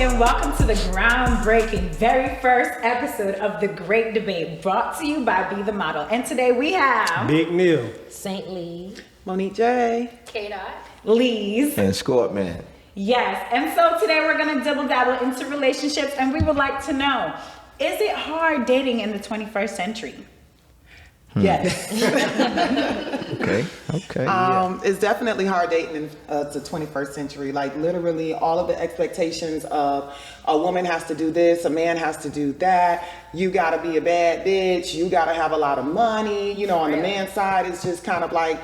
and welcome to the groundbreaking very first episode of The Great Debate, brought to you by Be The Model. And today we have Big Neil, Saint Lee, Monique J, K-Dot, Lee's, and Scorp Man. Yes, and so today we're going to dibble dabble into relationships, and we would like to know, is it hard dating in the 21st century? Yes. Okay. It's definitely hard dating in the 21st century. Like literally all of the expectations of a woman has to do this, a man has to do that. You gotta be a bad bitch. You gotta have a lot of money. You know, on the man's side, it's just kind of like,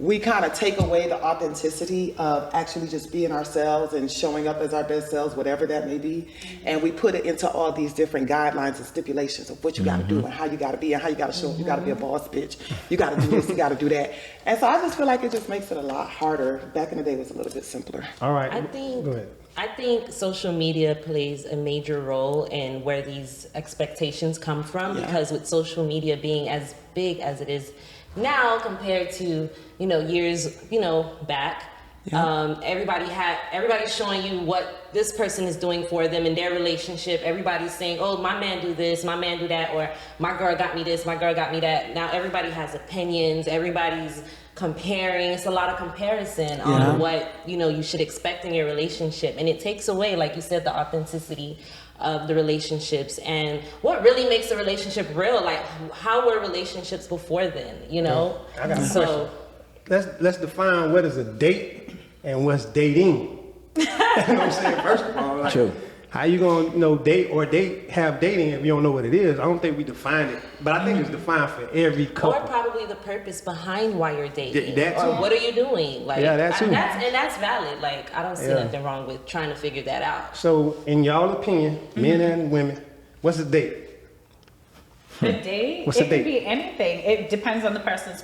we kind of take away the authenticity of actually just being ourselves and showing up as our best selves, whatever that may be. And we put it into all these different guidelines and stipulations of what you got to do and how you got to be and how you got to show up. You got to be a boss bitch. You got to do this, you got to do that. And so I just feel like it just makes it a lot harder. Back in the day, it was a little bit simpler. all right. Go ahead. I think social media plays a major role in where these expectations come from, because with social media being as big as it is now compared to, years, back, everybody's showing you what this person is doing for them in their relationship. Everybody's saying, oh, my man do this, my man do that, or my girl got me this, my girl got me that. Now everybody has opinions, everybody's comparing. It's a lot of comparison on what, you should expect in your relationship. And it takes away, like you said, the authenticity of the relationships and what really makes a relationship real. Like, how were relationships before then, I got a question. Let's define what is a date and what's dating. You know what I'm saying? First of all, like, True. how you gonna have dating if you don't know what it is? I don't think we define it, but I think it's defined for every couple. Or probably the purpose behind why you're dating. That too. Or what are you doing? Like, that too. That's valid. Like, I don't see nothing wrong with trying to figure that out. So, in y'all opinion, men and women, what's a date? A date? What's a It date? could be anything. It depends on the person's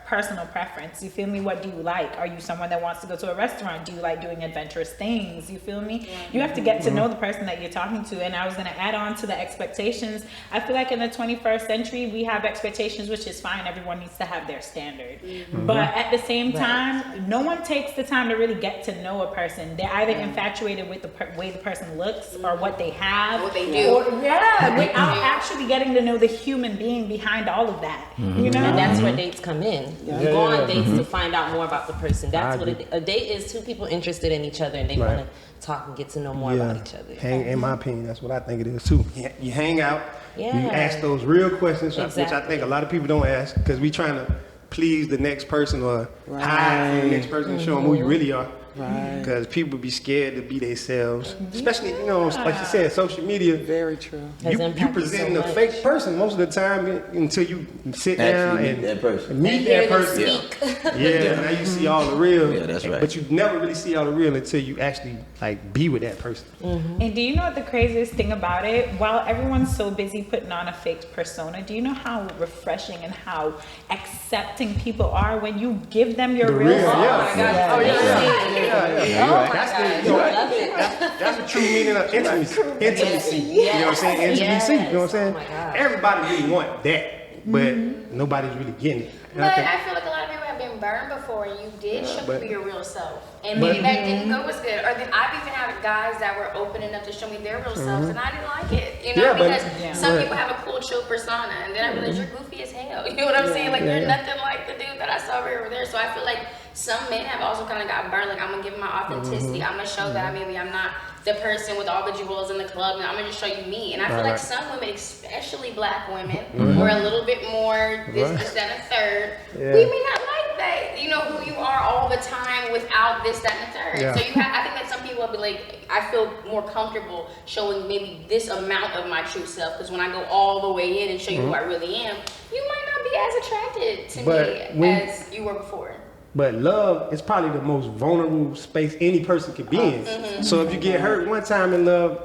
personal preference. You feel me? What do you like? Are you someone that wants to go to a restaurant? Do you like doing adventurous things? You feel me? You have to get to know the person that you're talking to. And I was going to add on to the expectations. I feel like in the 21st century, we have expectations, which is fine. Everyone needs to have their standard. But at the same time, no one takes the time to really get to know a person. They're either infatuated with the way the person looks or what they have. what they do. Or, without actually getting to know the human being behind all of that. You know? And that's where dates come in. You go on dates to find out more about the person. That's what a date is. Two people interested in each other and they want to talk and get to know more about each other. In my opinion, that's what I think it is too. You hang out, you Yeah. ask those real questions, which I Exactly. think a lot of people don't ask because we trying to please the next person or hide from the next person and show them who you really are. Right. Because people be scared to be themselves, especially like you said, social media. Very true. Has You impacted present so a much. fake person most of the time until you sit down Actually and meet that person. meet And that hear them person. speak. Yeah, now you see all the real. Yeah, that's right. But you never really see all the real until you actually like be with that person. And do you know what the craziest thing about it? While everyone's so busy putting on a fake persona, do you know how refreshing and how accepting people are when you give them your The real real, self? Oh my gosh. Oh, Yeah. That's That's the true meaning of intimacy. Intimacy. You know what I'm saying? Intimacy. You know what I'm saying? Oh my God. Everybody really want that, but nobody's really getting it. And But I think, I feel like a lot of people have been burned before, and you did show but- me your real self, and maybe that didn't go as good. Or then I've even had guys that were open enough to show me their real selves, and I didn't like it. You know, Yeah, but- because some people have a cool, chill persona, and then I realized you're goofy as hell. You know what I'm saying? Like you're nothing like the dude that I saw over there. So I feel like some men have also kind of got burned. Like I'm gonna give my authenticity. I'm gonna show that maybe I'm not the person with all the jewels in the club, and I'm gonna just show you me. And I feel like some women, especially black women, or a little bit more this, that, and a third, we may not like that. You know who you are all the time without this, that, and the third. Yeah. So I think that some people will be like, I feel more comfortable showing maybe this amount of my true self, because when I go all the way in and show you who I really am, you might not be as attracted to me as you were before. But love is probably the most vulnerable space any person can be in. So if you get hurt one time in love,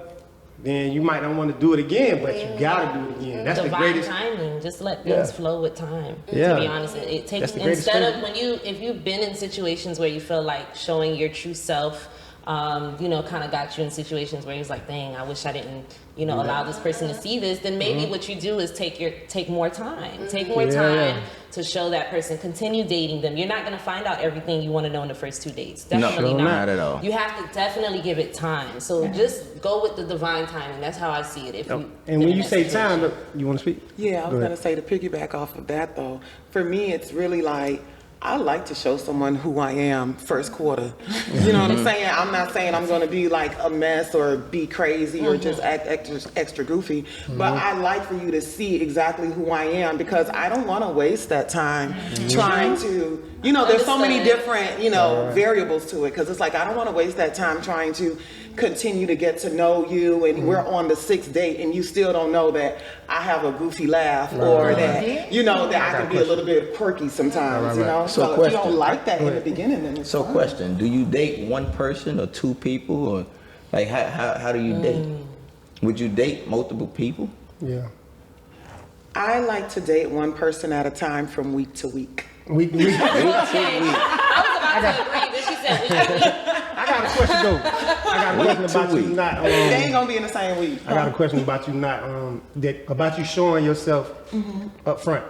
then you might not want to do it again, but you gotta do it again. That's the Divine greatest. timing. Just let things flow with time. Yeah. To be honest, it takes That's the greatest instead thing. of if you've been in situations where you feel like showing your true self you know, kind of got you in situations where he's like, dang, I wish I didn't, you know, allow this person to see this, then maybe what you do is take more time. Take more time to show that person, continue dating them. You're not going to find out everything you want to know in the first 2 dates. Definitely not at all. You have to definitely give it time. So just go with the divine timing. That's how I see it. And when you say time, look, you want to speak? Yeah, I was going to say, to piggyback off of that though, for me, it's really like, I like to show someone who I am first quarter. You know what I'm saying? I'm not saying I'm going to be like a mess or be crazy or just act extra goofy, but I like for you to see exactly who I am, because I don't want to waste that time trying to, you know, there's so many different, you know, variables to it, because it's like, I don't want to waste that time trying to continue to get to know you, and we're on the 6th date and you still don't know that I have a goofy laugh or that, you know, that I can be a little bit quirky sometimes, you know? So if you don't like that in the beginning, then it's fine. Question, do you date one person or two people, or like how do you date? Would you date multiple people? Yeah. I like to date one person at a time from week to week. We I was about to agree, but she said I got a question though. I got a question about you not. They ain't gonna be in the same week. I got a question about you not. About you showing yourself up front.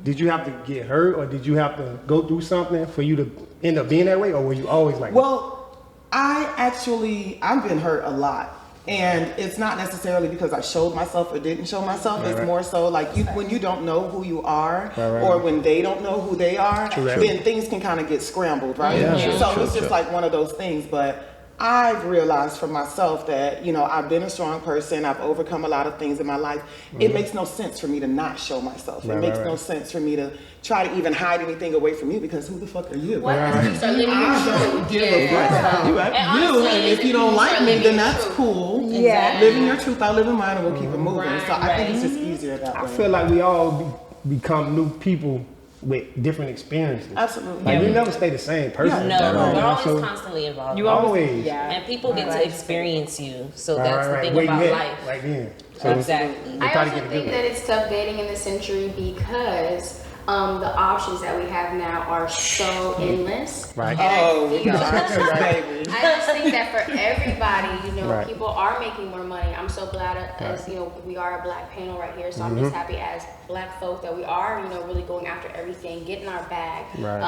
Did you have to get hurt, or did you have to go through something for you to end up being that way, or were you always like? Well, I've been hurt a lot. And it's not necessarily because I showed myself or didn't show myself. It's more so like when you don't know who you are, or when they don't know who they are, then things can kind of get scrambled, right? So it's just like one of those things. But I've realized for myself that, you know, I've been a strong person. I've overcome a lot of things in my life. It makes no sense for me to not show myself. It makes no sense for me to try to even hide anything away from you, because who the fuck are you? What? You start living your I don't truth. give a fuck about you. And if you don't like me, then that's cool. Yeah. Living your truth, I live in mine, and we'll keep it moving. So I think it's just easier that way. I feel like we all become new people with different experiences. Absolutely. Like we never stay the same person. no, Right. we're always So- constantly involved. You always. And people get to experience you. So that's the Right. thing Wait, about yeah, life. right then. So Exactly. I try to also get think good. that it's tough dating in this century because the options that we have now are so endless. Right. Oh, we got options, baby. I just think that for everybody, you know, Right. people are making more money. I'm so glad as, you know, we are a black panel right here. So I'm just happy as black folk that we are, you know, really going after everything, getting our bag, Right.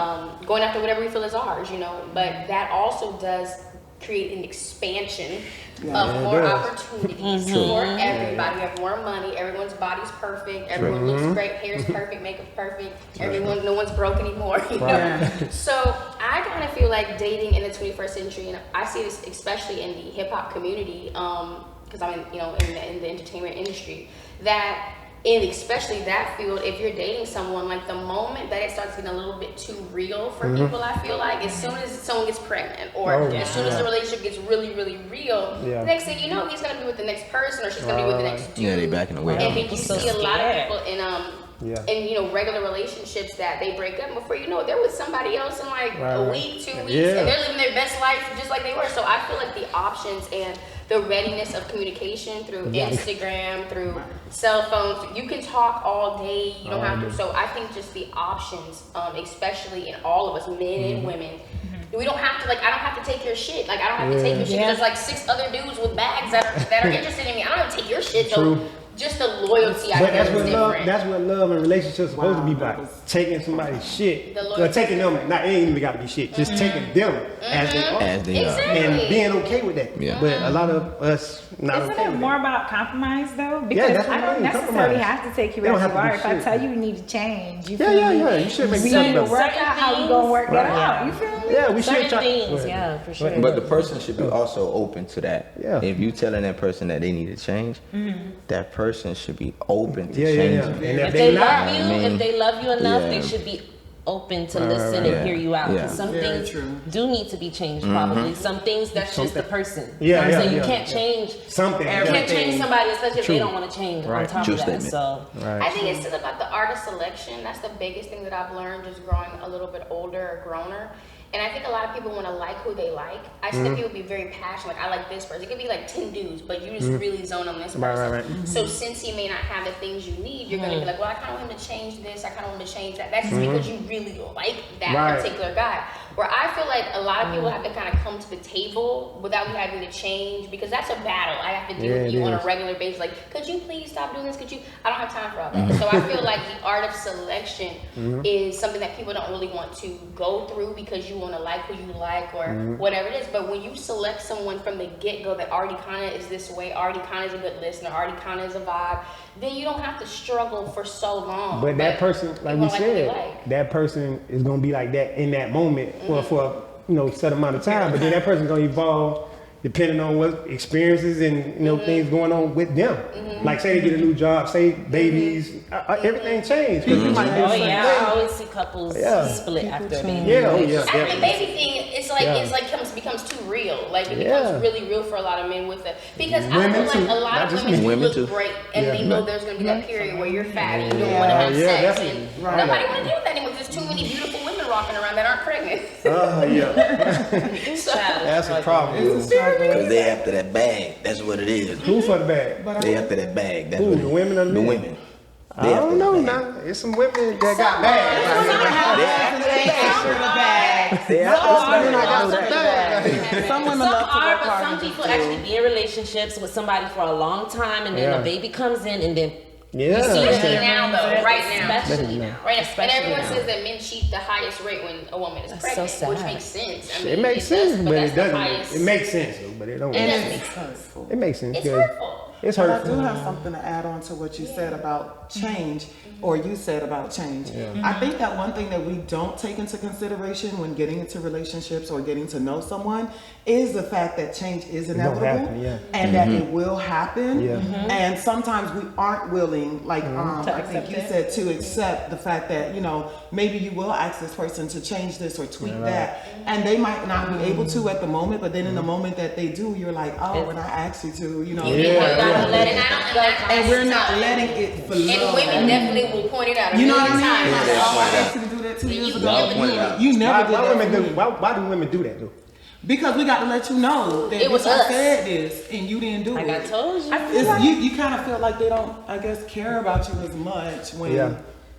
going after whatever we feel is ours, you know. But that also does create an expansion of more opportunities for everybody. We have more money. Everyone's body's perfect. Everyone looks great. Hair's perfect. Makeup's perfect. No one's broke anymore. You know? So I kind of feel like dating in the 21st century, and I see this especially in the hip hop community, because I'm in the entertainment industry, that in especially that field, if you're dating someone, like the moment that it starts getting a little bit too real for people, I feel like as soon as someone gets pregnant, or as soon as the relationship gets really, really real, the next thing you know, he's gonna be with the next person, or she's gonna be with the next dude. Yeah, they backing away. And you So see a lot of people Yeah. in regular relationships that they break up, and before you know it, they're with somebody else in like a week, 2 weeks, and they're living their best life just like they were. So I feel like the options and the readiness of communication through Instagram, through cell phones, you can talk all day. You don't have to. So I think just the options, especially in all of us, men and women. We don't have to, like, I don't have to take your shit. Like, I don't have to take your shit. There's like 6 other dudes with bags that are interested in me. I don't have to take your shit. So just the loyalty, I But think, that's is what different. that's what love and relationships supposed to be about. Taking somebody's shit. Or taking them, not it ain't even gotta be shit. Just taking them as they are. As they are. And being okay with that. Yeah. But a lot of us not Isn't okay it with more that. about compromise though? Because that's what I I don't mean, necessarily compromise. have to take you They don't as you have to do are. If I shit. tell you you need to change, you Yeah, feel yeah, me? yeah. You should make We something need to better. work out how we gonna work that out. You feel me? Yeah, we should Certain try. things, yeah, for sure. But the person should be also open to that. Yeah. If you telling that person that they need to change, that person should be open to Yeah, yeah, yeah. changing. And If if they they not, love you, I mean, if they love you enough, yeah. they should be open to listen and hear you out. Yeah. Because some Very things true. do need to be changed, probably. Some things that's just the person. Yeah, You know what I'm yeah, saying? You yeah, can't yeah. change Something. You can't Everything. change somebody, especially if they don't want to change on Right. top True of that. statement. So I think it's still about the art of selection. That's the biggest thing that I've learned just growing a little bit older or growner. And I think a lot of people want to like who they like. I just think people be very passionate. Like, I like this person. It could be like 10 dudes, but you just really zone on this person. Right. So since he may not have the things you need, you're going to be like, well, I kind of want him to change this. I kind of want him to change that. That's just because you really like that Right. particular guy. where I feel like a lot of people have to kind of come to the table without me having to change, because that's a battle I have to do with you on a regular basis. Like, could you please stop doing this? Could you? I don't have time for all that. So I feel like the art of selection is something that people don't really want to go through because you want to like who you like or whatever it is. But when you select someone from the get-go that already kind of is this way, already kind of is a good listener, already kind of is a vibe, then you don't have to struggle for so long. But that person, like we said, that person is gonna be like that in that moment for a set amount of time. But then that person's gonna evolve depending on what experiences and things going on with them. Like say they get a new job, say babies, everything changed. I always see couples split after a baby. After the baby thing, it's like becomes too real. Like it becomes really real for a lot of men with it, because I feel like a lot of women look great and they know there's gonna be that period where you're fat and you don't want to have sex, and nobody want to deal with that anymore. There's too many beautiful women walking around that aren't pregnant. That's a problem. Because they after that bag. That's what it is. Who for the bag? They after that bag. That's Who, what the women or the The men? women. I don't know now. It's some women that got bags. Some women Some love to are, work but hard some and people do. actually be in relationships with somebody for a long time, and then a baby comes in, and then Especially now, though, right now. especially now. Right, and Especially everyone now. says that men cheat the highest rate when a woman is pregnant, so which sad. makes sense. I mean, It makes sense, but that's it the doesn't. highest- It makes sense, though, but it don't. It Make doesn't sense. make sense. It makes sense. It's 'cause hurtful. It's But I hurtful. do have something to add on to what you said about change, or you said about change. I think that one thing that we don't take into consideration when getting into relationships or getting to know someone is the fact that change is gonna inevitable happen, and that it will happen. Yeah. And sometimes we aren't willing, like I think you said, to accept the fact that, maybe you will ask this person to change this or tweak that, and they might not be able to at the moment, but then in the moment that they do, you're like, oh, when I asked you to, and we're not letting it flow. And women definitely will point it out. You know what I mean? Times. Like, oh, I asked you to do that 2 years ago. out. You never Why did women that. do? Why do women do that though? Because we got to let you know that It was I us. said this and you didn't do Like it. I told you. It's, you kind of feel like they don't, I guess, care about you as much when,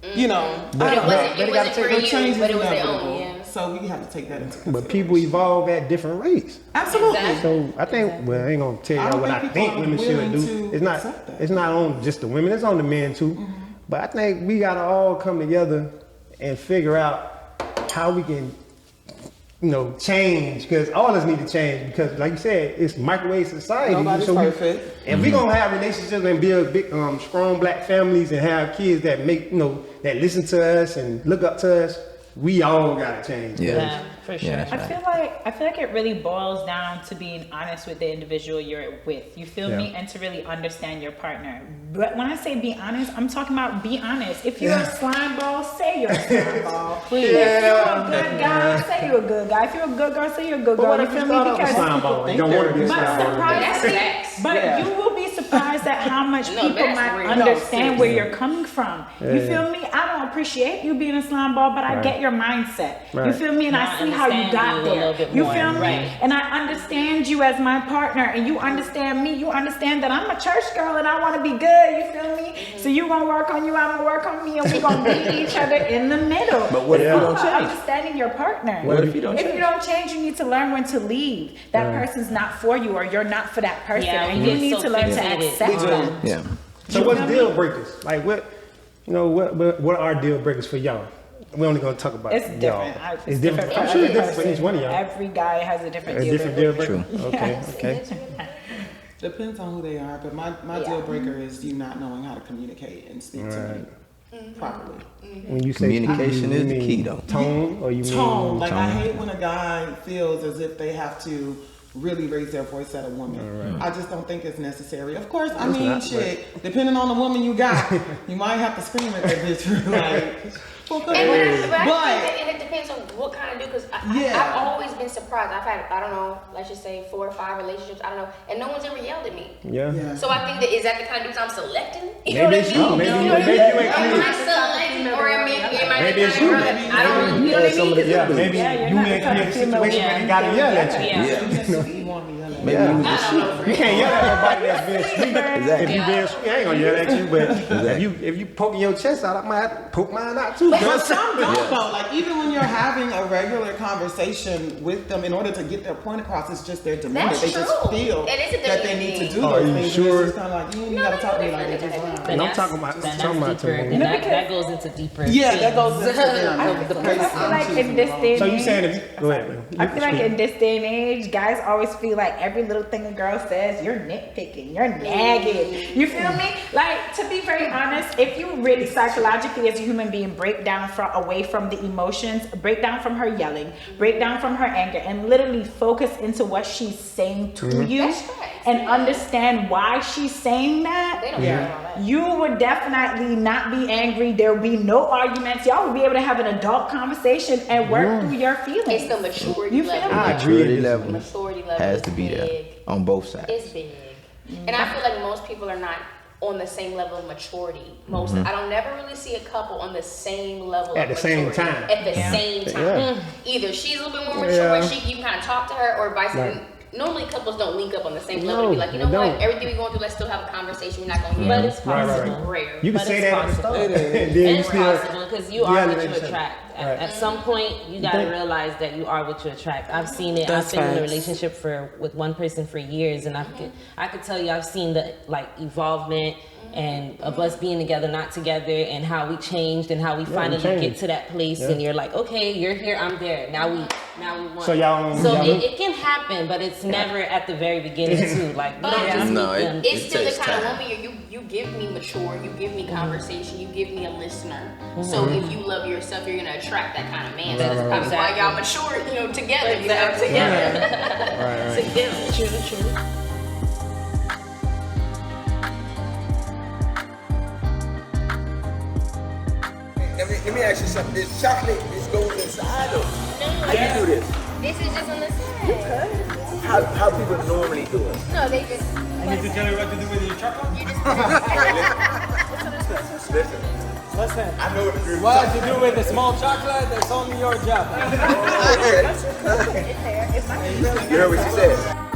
But it wasn't for the you, change but is it was their inevitable. own. Yeah. So we have to take that into consideration. But people evolve at different rates. Absolutely. Exactly. So I think, well, I ain't gonna tell I y'all don't what think I people think are women should willing do. to It's not. accept that. It's not on just the women. It's on the men too. But I think we gotta all come together and figure out how we can, change. Because all of us need to change. Because, like you said, it's microwave society. Nobody's perfect. And we gonna have relationships and build big, strong black families and have kids that make, that listen to us and look up to us. We all gotta change. Yeah, for sure. Yeah, I feel like it really boils down to being honest with the individual you're with. You feel me? And to really understand your partner. But when I say be honest, I'm talking about be honest. If you're a slime ball, say you're a slime ball. Please. If you're a good guy, say you're a good guy. If you're a good girl, say you're a good girl. What You if you feel me? start off a Because slime ball and don't want to be a slime ball? But you will be surprised at how much people that's might real. understand where you're coming from. You feel me? I don't appreciate you being a slime ball, but I get your mindset. You Right. feel me? And I see how you got there. You feel me? And I understand you as my partner, and you understand me. You understand that I'm a church girl and I want to be good. You feel me? So you gonna work on you, I'm gonna work on me, and we gonna meet each other in the middle. But what if you don't It's change? understanding your partner. What if you don't If change? you don't change, you need to learn when to leave. That person's not for you, or you're not for that person, Yeah, and we you get need so to learn to fixated. accept that. Yeah. So what's deal breakers? Like what are deal breakers for y'all? We're only gonna talk about It's y'all. different. It's different. for I'm sure it's every different for each one of y'all. Every guy has a different A deal different breaker. deal breaker. True. Okay. Yes. Okay. Depends on who they are, but my deal breaker is you not knowing how to communicate and speak to me properly. When you say Communication you is the mean key, though. Tone or you Tone. mean Like I hate when a guy feels as if they have to really raise their voice at a woman. I just don't think it's necessary. Of course, I mean, not, shit. Depending on the woman you got, you might have to scream at that bitch. Like, But I think it depends on what kind of dude, because I've always been surprised. I've had, I don't know, let's just say 4 or 5 relationships, I don't know, and no one's ever yelled at me. Yeah. So I think is that the kind of dudes I'm selecting? You Maybe know what I it's mean? you. Maybe You you know what I maybe mean? you ain't Am I clear. selecting, or am I Maybe the it's kind you. of girl that I don't, you know what I mean? Maybe Yeah, you're you not in the type a of female situation where they gotta yell at you. Yeah. You want me to yell at Maybe you was just You can't yell at nobody that's being sweet. Exactly. If you being sweet, I ain't gonna yell at you, but Exactly. if you poking your chest out, I might have to poke mine out too. But cuz. some don't though. Like even when you're having a regular conversation with them, in order to get their point across, it's just their demeanor. That's They just true. feel It is a that they demeanor need to thing. do Are those you things. sure? And it's just kind of like, you ain't gotta talk to me like that. Just fine. And I'm talking about that goes into deeper. Yeah, that goes into things. the I person. feel like in this day and So you age, saying if you go ahead, man. I feel like in this day and age, guys always feel like every little thing a girl says, you're nitpicking, you're nagging. You feel me? Like, to be very honest, if you really psychologically as a human being break down away from the emotions, break down from her yelling, break down from her anger, and literally focus into what she's saying to you That's right. and understand why she's saying that, They don't care about that. you would definitely not be angry. There would be no arguments. Y'all would be able to have an adult conversation and work through your feelings. It's the maturity You feel level. me? I agree. maturity level Maturity level has is to be there big. on both sides. It's big. And I feel like most people are not on the same level of maturity. I don't never really see a couple on the same level At of the same maturity. time. At the same time. Yeah. Either she's a little bit more mature Yeah. and you can kind of talk to her, or vice versa. Right. Normally couples don't link up on the same level No, to be like, you know they what, don't. everything we're going through, let's still have a conversation. We're not going to But yell. it's Right, possible. right, Rare. You can But say it's that at the possible. start. Then you It's still possible because you are Yeah, what they you say. attract. Right. At some point, you gotta think- realize that you are what you attract. I've seen it. That's I've been in a facts. relationship with one person for years, and I could tell you I've seen the like evolvement and of us being together, not together, and how we changed and how we finally changed. get to that place. And you're like, okay, you're here, I'm there. Now we want. So y'all- So y'all- it can happen, but it's never at the very beginning too. Like you don't just No, meet them. It's still the takes kind time. of woman you give me mature, you give me conversation, you give me a listener. So if you love yourself, you're gonna attract that kind of man. So that's probably why y'all mature, together. Exactly. Right. Together. True. Let me ask you something. This chocolate is going inside of. How you do this? This is just on the side. How people normally do it? No, they just. I need to tell you what to do with your chocolate? Listen, I know what to do. What to do with the small chocolate, that's only your job. You heard what she said.